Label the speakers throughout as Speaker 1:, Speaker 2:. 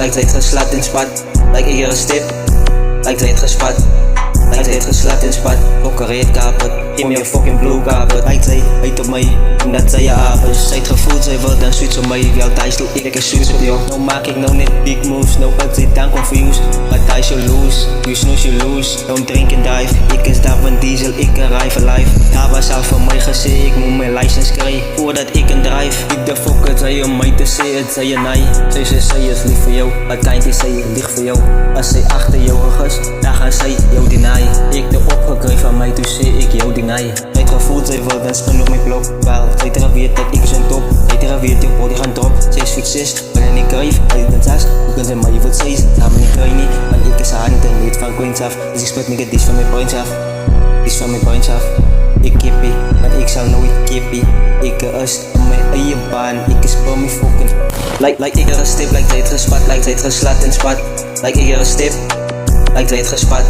Speaker 1: Lijkt zij het geslat in spat. Lijkt iedere stip. Lijkt zij het gespat. Lijkt zij het geslat in spat. Okkereerd kapot. Geef me je fucking blue kapot. Lijkt zij heet op mij omdat zij je aap is. Zij het gevoeld, zij wil dan switch op mij. Wel thuis doe ik een switch op jou. Nou maak ik nou net big moves. Nou ik zit dan confused. Maar thuis you lose. You snooze you lose. Don't drink and dive. Ik is daar van diesel. Ik een rive life. Daar was al van mij gezegd. Ik moet mijn license krijgen voordat ik een drive. Ik de fuck het zij om mij te zeggen. Het zij je nee. Zij is lief voor jou. Uiteindelijk is zij lief voor jou. Als zij achter jou is, dan gaan zij jou deny. Ik de opgekregen van mij, toen zie ik jou deny. Zij het gevoeld, zij wil dan spin op mijn blok. Wel, zij weet dat ik zijn top. Zij weet jouw body gaan drop. Zij is fietsist, wanneer ik krijg, hij is een tas. Hoe kan zij maar je voet zeggen? Samen niet krijg niet, want ik is haar niet en niet van coins af. Dus ik split niet het van mijn points af. Is van mijn points af. Ik kippie, want ik zou nooit kippie. Ik is op mijn eigen baan, ik is voor mijn fucking. Like iedere stip, lijkt zij het gespat, lijkt zij het geslat in spat. Like iedere stip, lijkt zij het gespat.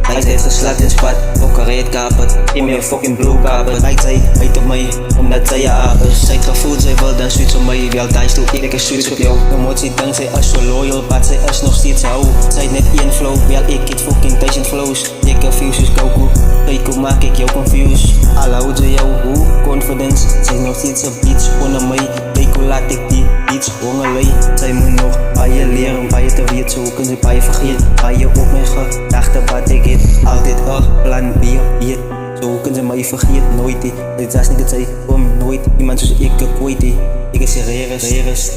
Speaker 1: Lijkt zij het geslat in spat. Okkereerd kapot, geef me je fucking blue kapot. Lijkt zij heet op mij, omdat zij je aap is. Zij het gevoeld, zij wil dan switch op mij. Wel thuis doe ik een switch op jou. Emotie dankzij is zo loyal, maar zij is nog steeds zo. Zij net één flow, wel ik het fucking 1000 flows. Ik confuse is Goku, Rico maak ik jou confused. Alla hoe ze jou, hoe confidence. Zij nog steeds een beats onder mij. Rico laat ik die beats hongerlei. Zij moet nog bij je leren, bij je te weten. Zo kunnen ze bij je vergeten. Bij je op mijn gedachten wat ik het. Altijd plan B, hier. Zo kunnen ze mij vergeten, nooit. Dit is niet dat zij om nooit iemand zoals ik ooit. Ik is serieus.